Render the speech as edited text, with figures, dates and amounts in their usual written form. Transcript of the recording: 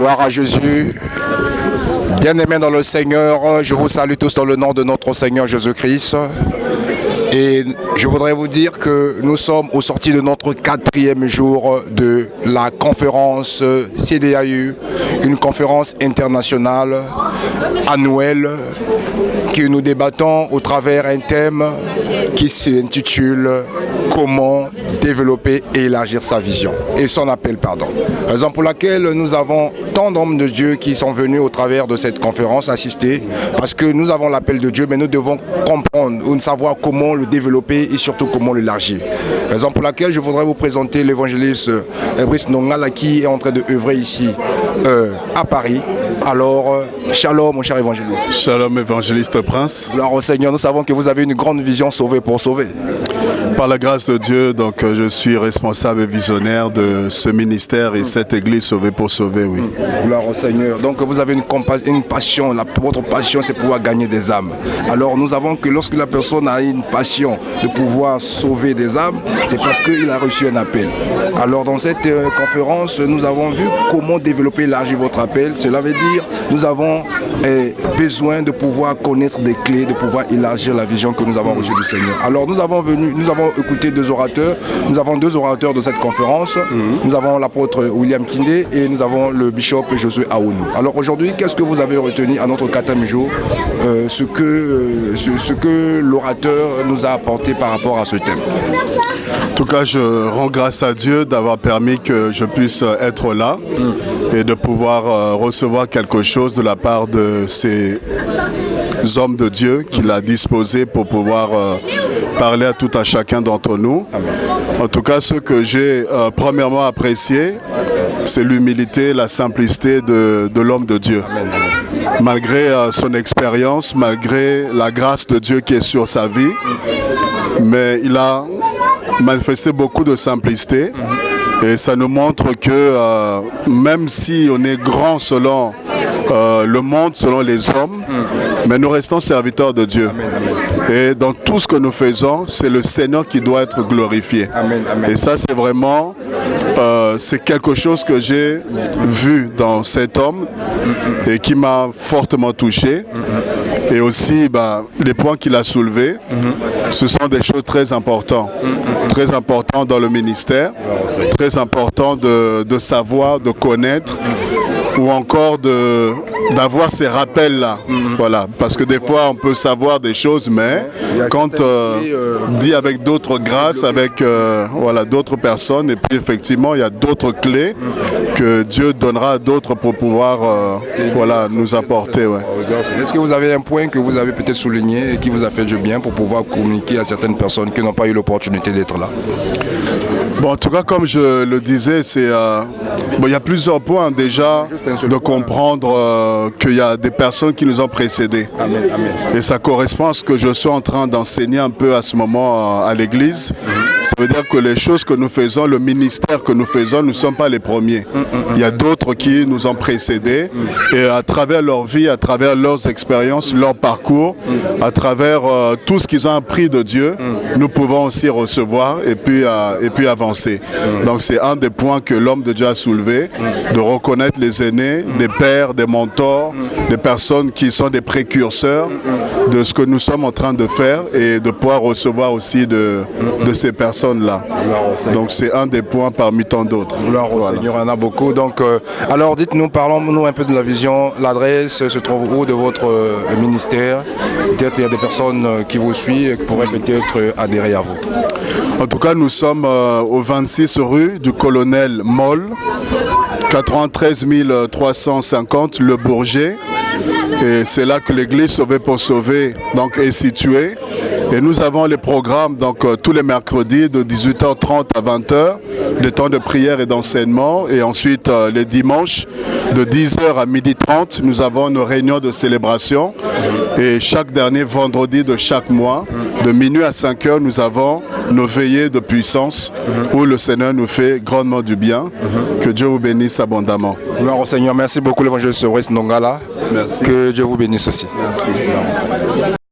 Gloire à Jésus. Bien-aimés dans le Seigneur, je vous salue tous dans le nom de notre Seigneur Jésus-Christ. Et je voudrais vous dire que nous sommes au sorti de notre 4e jour de la conférence CDAU, une conférence internationale annuelle que nous débattons au travers un thème qui s'intitule « Comment développer et élargir sa vision » et son appel, pardon. Raison pour laquelle nous avons tant d'hommes de Dieu qui sont venus au travers de cette conférence assister, parce que nous avons l'appel de Dieu, mais nous devons comprendre ou savoir comment le développer et surtout comment l'élargir. Raison pour laquelle je voudrais vous présenter l'évangéliste Brice Nongala qui est en train d'œuvrer ici à Paris. Alors, shalom mon cher évangéliste. Shalom évangéliste Prince. Gloire au Seigneur, nous savons que vous avez une grande vision, sauver pour sauver. Par la grâce de Dieu, donc, je suis responsable et visionnaire de ce ministère et cette église Sauver pour sauver, oui. Gloire au Seigneur. Donc vous avez une passion, votre passion c'est pouvoir gagner des âmes. Alors nous avons que lorsque la personne a une passion de pouvoir sauver des âmes, c'est parce qu'il a reçu un appel. Alors dans cette conférence, nous avons vu comment développer et élargir votre appel. Cela veut dire nous avons besoin de pouvoir connaître des clés, de pouvoir élargir la vision que nous avons reçue du Seigneur. Alors nous avons écouté deux orateurs. Nous avons deux orateurs de cette conférence. Nous avons l'apôtre William Kindé et nous avons le bishop Josué Aounou. Alors aujourd'hui, qu'est-ce que vous avez retenu à notre 4e jour, ce que l'orateur nous a apporté par rapport à ce thème? En tout cas, je rends grâce à Dieu d'avoir permis que je puisse être là et de pouvoir recevoir quelque chose de la part de ces hommes de Dieu qu'il a disposés pour pouvoir parler à tout un chacun d'entre nous. En tout cas, ce que j'ai premièrement apprécié, c'est l'humilité, la simplicité de l'homme de Dieu. Malgré son expérience, malgré la grâce de Dieu qui est sur sa vie, mais il a manifesté beaucoup de simplicité. Et ça nous montre que même si on est grand selon le monde, selon les hommes, mais nous restons serviteurs de Dieu. Et dans tout ce que nous faisons, c'est le Seigneur qui doit être glorifié. Et ça, c'est vraiment c'est quelque chose que j'ai vu dans cet homme et qui m'a fortement touché. Et aussi, les points qu'il a soulevés, ce sont des choses très importantes. Très importantes dans le ministère, très importantes de savoir, de connaître, ou encore d'avoir ces rappels-là. Voilà. Parce que des fois, on peut savoir des choses, mais quand dit avec d'autres grâces, avec d'autres personnes, et puis effectivement, il y a d'autres clés que Dieu donnera à d'autres pour pouvoir nous apporter. Ouais. Est-ce que vous avez un point que vous avez peut-être souligné et qui vous a fait du bien pour pouvoir communiquer à certaines personnes qui n'ont pas eu l'opportunité d'être là? Bon, en tout cas, comme je le disais, il y a plusieurs points déjà de comprendre qu'il y a des personnes qui nous ont précédés. Amen, amen. Et ça correspond à ce que je suis en train d'enseigner un peu à ce moment à l'église. Ça veut dire que les choses que nous faisons, le ministère que nous faisons, nous ne sommes pas les premiers. Il y a d'autres qui nous ont précédés et à travers leur vie, à travers leurs expériences, leur parcours, à travers tout ce qu'ils ont appris de Dieu, nous pouvons aussi recevoir et puis avancer. Donc c'est un des points que l'homme de Dieu a soulevé, de reconnaître les aînés, des pères, des mentors, des personnes qui sont des précurseurs de ce que nous sommes en train de faire et de pouvoir recevoir aussi de ces personnes-là. Donc c'est un des points parmi tant d'autres. Gloire au Seigneur, il y en a beaucoup. Donc, alors dites-nous, parlons-nous un peu de la vision. L'adresse se trouve où de votre ministère? Peut-être il y a des personnes qui vous suivent et qui pourraient peut-être adhérer à vous. En tout cas, nous sommes au 26 rue du Colonel Moll, 93 350 Le Bourget. Et c'est là que l'église Sauver pour sauver est située. Et nous avons les programmes tous les mercredis de 18h30 à 20h, des temps de prière et d'enseignement. Et ensuite les dimanches de 10h à 12h30, nous avons nos réunions de célébration. Et chaque dernier vendredi de chaque mois, de minuit à 5h, nous avons nos veillées de puissance où le Seigneur nous fait grandement du bien. Que Dieu vous bénisse abondamment. Gloire au Seigneur. Merci beaucoup l'évangéliste Brice Nongala. Merci. Que Dieu vous bénisse aussi. Merci.